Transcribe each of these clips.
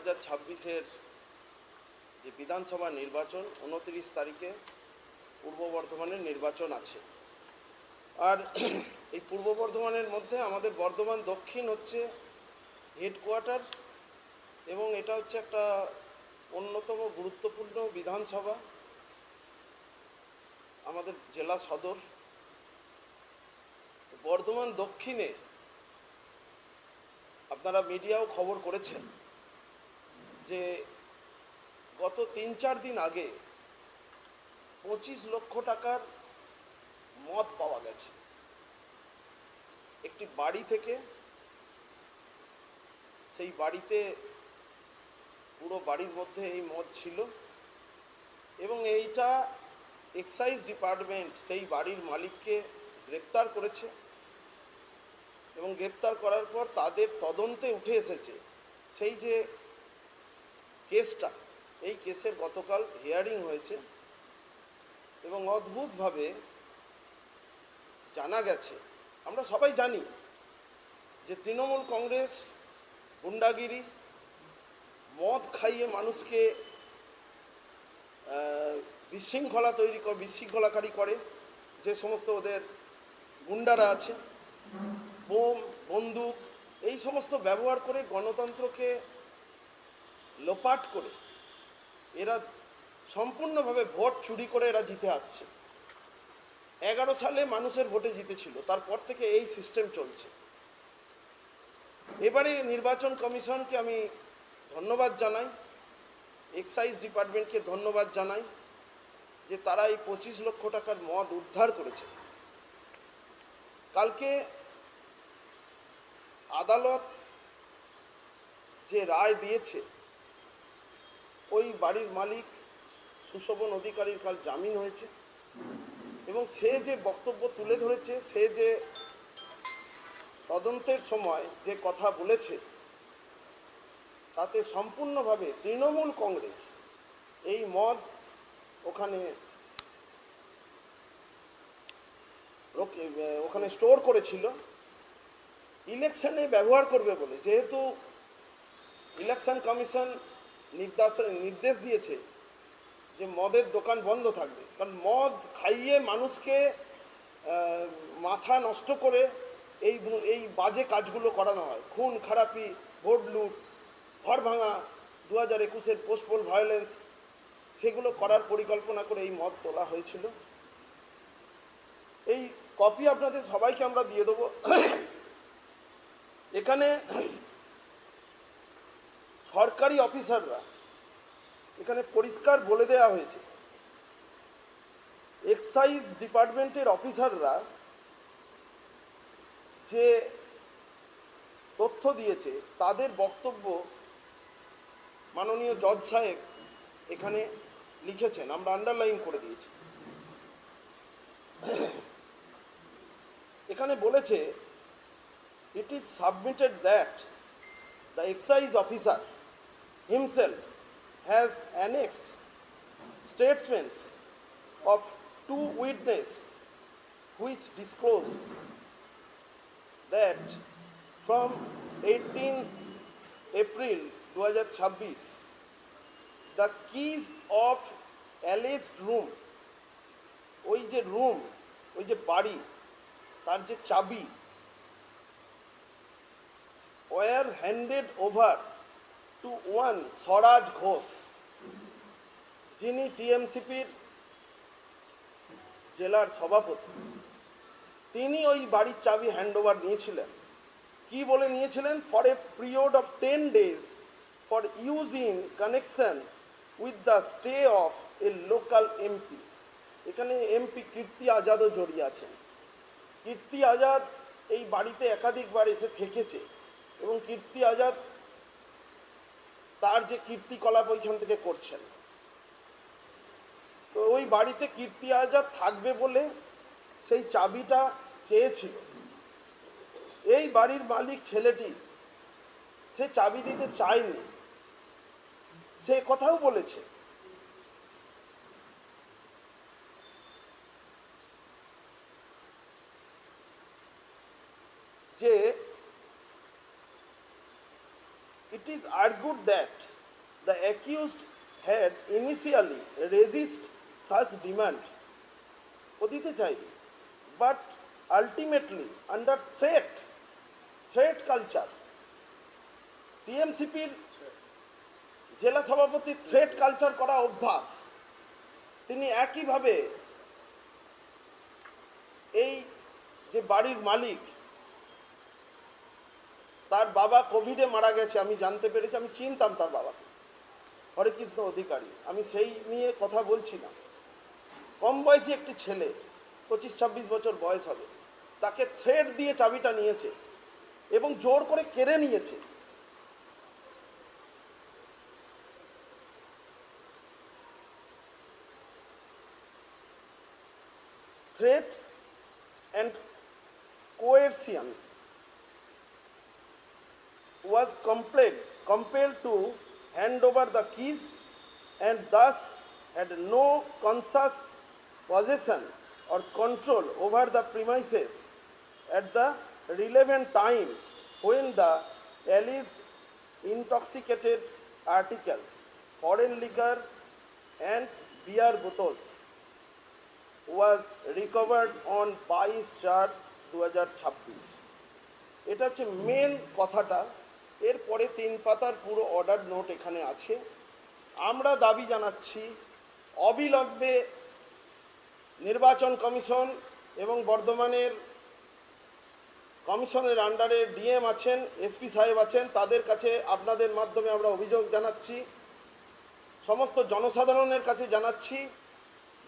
2026-এর যে বিধানসভা নির্বাচন 29 তারিখে পূর্ব বর্ধমানের নির্বাচন আছে। আর এই পূর্ব বর্ধমানের মধ্যে আমাদের বর্ধমান দক্ষিণ হচ্ছে হেডকোয়ার্টার এবং এটা হচ্ছে একটা অন্যতম গুরুত্বপূর্ণ বিধানসভা, আমাদের জেলা সদর। বর্ধমান দক্ষিণে আপনারা মিডিয়াও খবর করেছেন যে গত 3-4 দিন আগে 25 লক্ষ টাকার মদ পাওয়া গেছে একটি বাড়ি থেকে। সেই বাড়িতে পুরো বাড়ির মধ্যে এই মদ ছিল এবং এইটা এক্সাইজ ডিপার্টমেন্ট সেই বাড়ির মালিককে গ্রেপ্তার করেছে এবং গ্রেপ্তার করার পর তাদের তদন্তে উঠে এসেছে সেই যে কেসটা, এই কেসের গতকাল হিয়ারিং হয়েছে এবং অদ্ভুতভাবে জানা গেছে, আমরা সবাই জানি যে তৃণমূল কংগ্রেস গুন্ডাগিরি, মদ খাইয়ে মানুষকে বিশৃঙ্খলাকারী করে, যে সমস্ত ওদের গুন্ডারা আছে, বোম বন্দুক এই সমস্ত ব্যবহার করে গণতন্ত্রকে লোপাট করে এরা সম্পূর্ণভাবে ভোট চুরি করে এরা জিতে আসছে। 11 সালে মানুষের ভোটে জিতেছিল, তারপর থেকে এই সিস্টেম চলছে। এবারে নির্বাচন কমিশনকে আমি ধন্যবাদ জানাই, এক্সাইজ ডিপার্টমেন্টকে ধন্যবাদ জানাই যে তারা এই 25 লক্ষ টাকার মদ উদ্ধার করেছে। কালকে আদালত যে রায় দিয়েছে, ওই বাড়ির মালিক সুশোভন অধিকারীর কাল জামিন হয়েছে এবং সে যে বক্তব্য তুলে ধরেছে, সে যে তদন্তের সময় যে কথা বলেছে, তাতে সম্পূর্ণভাবে তৃণমূল কংগ্রেস এই মদ ওখানে স্টোর করেছিল ইলেকশনে ব্যবহার করবে বলে। যেহেতু ইলেকশন কমিশন নির্দেশ দিয়েছে যে মদের দোকান বন্ধ থাকবে, কারণ মদ খাইয়ে মানুষকে মাথা নষ্ট করে এই বাজে কাজগুলো করানো হয়, খুন খারাপি, ভোট লুট, ঘর ভাঙা, 2021-এর পোস্টপোল ভায়োলেন্স, সেগুলো করার পরিকল্পনা করে এই মদ তোলা হয়েছিল। এই কপি আপনাদের সবাইকে আমরা দিয়ে দেবো। এখানে সরকারি অফিসাররা, এখানে পরিষ্কার বলে দেওয়া হয়েছে, এক্সাইজ ডিপার্টমেন্টের অফিসাররা যে তথ্য দিয়েছে তাদের বক্তব্য মাননীয় জজ সাহেব এখানে লিখেছেন, আমরা আন্ডারলাইন করে দিয়েছি। এখানে বলেছে, it is submitted that the excise officer himself has annexed statements of 2 witnesses which disclose that from 18 April 2026 the keys of alleged room, ওই যে রুম, ওই যে বাড়ি, তার যে চাবি were handed over to one স্বরাজ ঘোষ, যিনি টিএমসিপির জেলার সভাপতি। তিনি ওই বাড়ির চাবি হ্যান্ডওভার নিয়েছিলেন। কি বলে নিয়েছিলেন? For a period of 10 days for use in connection with the stay of A local MP. এখানে এমপি কীর্তি আজাদও জড়িয়ে আছেন। কীর্তি আজাদ এই বাড়িতে একাধিকবার এসে থেকেছে এবং কীর্তি আজাদ তার যে কীর্তিকলাপ ওইখান থেকে করছেন। তো ওই বাড়িতে কীর্তি আজাদ থাকবে বলে সেই চাবিটা চেয়েছিল। এই বাড়ির মালিক ছেলেটি সে চাবি দিতে চায়নি, সে কথাও বলেছে। যে it is argued that the accused had initially resisted such demand, but ultimately under threat culture, টিএমসিপির জেলা সভাপতি থ্রেট কালচার করা অভ্যাস, তিনি একইভাবে এই যে বাড়ির মালিক, তার বাবা কোভিডে মারা গেছে, আমি জানতে পেরেছি, আমি চিনতাম তার বাবাকে, হরেকৃষ্ণ অধিকারী, আমি সেই নিয়ে কথা বলছি না। কম বয়সী একটি ছেলে, 25-26 বছর বয়স হবে, তাকে থ্রেট দিয়ে চাবিটা নিয়েছে এবং জোর করে কেড়ে নিয়েছে। Threat and coercion was compelled to hand over the keys and thus had no conscious possession or control over the premises at the relevant time when the alleged intoxicated articles, foreign liquor and beer bottles was recovered on 22/4/2026। এটা হচ্ছে main কথাটা। এরপরে 3 পাতার পুরো order note এখানে আছে। আমরা দাবি জানাচ্ছি অবিলম্বে নির্বাচন কমিশন এবং বর্ধমানের কমিশনের আন্ডারে ডিএম আছেন, এসপি সাহেব আছেন, তাদের কাছে আপনাদের মাধ্যমে আমরা অভিযোগ জানাচ্ছি, সমস্ত জনসাধারণের কাছে জানাচ্ছি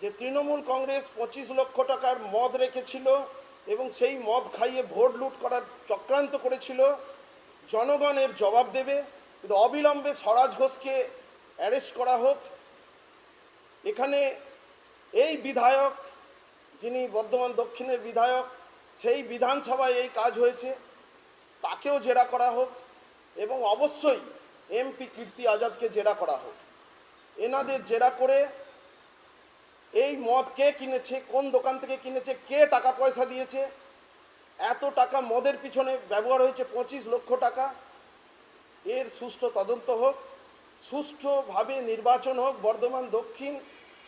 যে তৃণমূল কংগ্রেস 25 লক্ষ টাকার মদ রেখেছিল এবং সেই মদ খাইয়ে ভোট লুট করার চক্রান্ত করেছিল। জনগণের জবাব দেবে, কিন্তু অবিলম্বে স্বরাজ ঘোষকে অ্যারেস্ট করা হোক। এখানে এই বিধায়ক, যিনি বর্ধমান দক্ষিণের বিধায়ক, সেই বিধানসভায় এই কাজ হয়েছে, তাকেও জেরা করা হোক এবং অবশ্যই এমপি কীর্তি আজাদকে জেরা করা হোক। এনাদের জেরা করে এই মদ কে কিনেছে, কোন দোকান থেকে কিনেছে, কে টাকা পয়সা দিয়েছে, এত টাকা মদের পিছনে ব্যবহার হয়েছে 25 লক্ষ টাকা, এর সুষ্ঠু তদন্ত হোক, সুষ্ঠুভাবে নির্বাচন হোক। বর্ধমান দক্ষিণ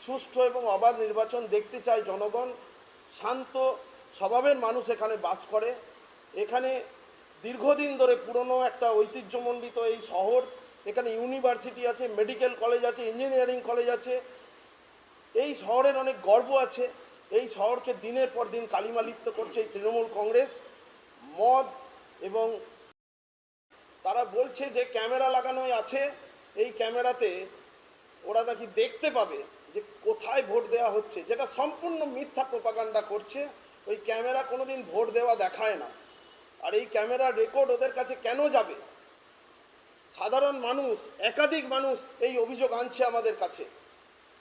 সুষ্ঠু এবং অবাধ নির্বাচন দেখতে চায় জনগণ। শান্ত স্বভাবের মানুষ এখানে বাস করে। এখানে দীর্ঘদিন ধরে পুরনো একটা ঐতিহ্যমণ্ডিত এই শহর, এখানে ইউনিভার্সিটি আছে, মেডিকেল কলেজ আছে, ইঞ্জিনিয়ারিং কলেজ আছে, এই শহরের অনেক গর্ব আছে। এই শহরকে দিনের পর দিন কালিমালিপ্ত করছে এই তৃণমূল কংগ্রেস। মদ এবং তারা বলছে যে ক্যামেরা লাগানোই আছে, এই ক্যামেরাতে ওরা নাকি দেখতে পাবে যে কোথায় ভোট দেওয়া হচ্ছে, যেটা সম্পূর্ণ মিথ্যা প্রোপাগান্ডা করছে। ওই ক্যামেরা কোনোদিন ভোট দেওয়া দেখায় না। আর এই ক্যামেরা রেকর্ড ওদের কাছে কেন যাবে? সাধারণ মানুষ, একাধিক মানুষ এই অভিযোগ আনছে আমাদের কাছে।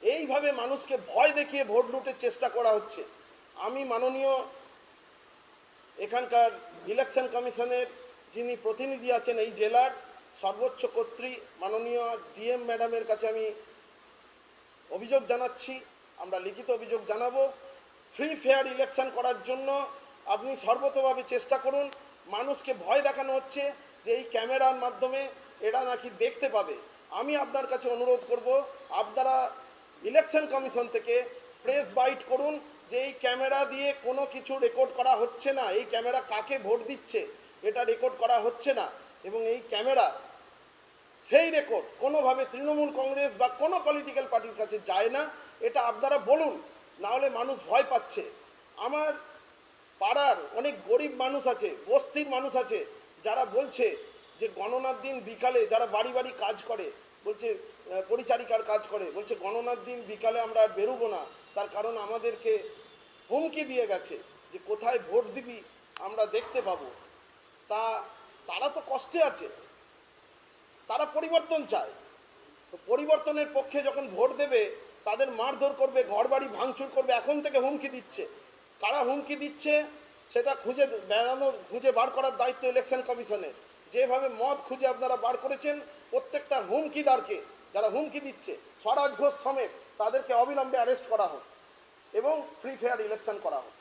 এইভাবে মানুষকে ভয় দেখিয়ে ভোট লুটের চেষ্টা করা হচ্ছে। আমি মাননীয় এখানকার ইলেকশন কমিশনের যিনি প্রতিনিধি আছেন এই জেলার সর্বোচ্চ কর্ত্রী মাননীয় ডিএম ম্যাডামের কাছে আমি অভিযোগ জানাচ্ছি, আমরা লিখিত অভিযোগ জানাবো। ফ্রি ফেয়ার ইলেকশন করার জন্য আপনি সর্বতোভাবে চেষ্টা করুন। মানুষকে ভয় দেখানো হচ্ছে যে এই ক্যামেরার মাধ্যমে এরা নাকি দেখতে পাবে। আমি আপনার কাছে অনুরোধ করব, আপনারা ইলেকশন কমিশন থেকে প্রেস বাইট করুন যে এই ক্যামেরা দিয়ে কোনো কিছু রেকর্ড করা হচ্ছে না, এই ক্যামেরা কাকে ভোট দিচ্ছে এটা রেকর্ড করা হচ্ছে না, এবং এই ক্যামেরা সেই রেকর্ড কোনোভাবে তৃণমূল কংগ্রেস বা কোনো পলিটিক্যাল পার্টির কাছে যায় না, এটা আপনারা বলুন, না হলে মানুষ ভয় পাচ্ছে। আমার পাড়ার অনেক গরিব মানুষ আছে, বস্তির মানুষ আছে, যারা বলছে যে গণনার দিন বিকালে, যারা বাড়ি বাড়ি কাজ করে, বলছে পরিচারিকার কাজ করে, বলছে গণনার দিন বিকালে আমরা আর বেরোবো না, তার কারণ আমাদেরকে হুমকি দিয়ে গেছে যে কোথায় ভোট দিবি আমরা দেখতে পাবো। তারা তো কষ্টে আছে, তারা পরিবর্তন চায়। তো পরিবর্তনের পক্ষে যখন ভোট দেবে তাদের মারধর করবে, ঘরবাড়ি ভাঙচুর করবে, এখন থেকে হুমকি দিচ্ছে। কারা হুমকি দিচ্ছে সেটা খুঁজে বার করার দায়িত্ব ইলেকশন কমিশনের। যেভাবে মদ খুঁজে আপনারা বার করেছেন, প্রত্যেকটা হুমকিদারকে, যারা হুমকি দিচ্ছে স্বরাজ ঘোষ সমেত, তাদেরকে অবিলম্বে অ্যারেস্ট করা হোক এবং ফ্রি ফেয়ার ইলেকশন করা হোক।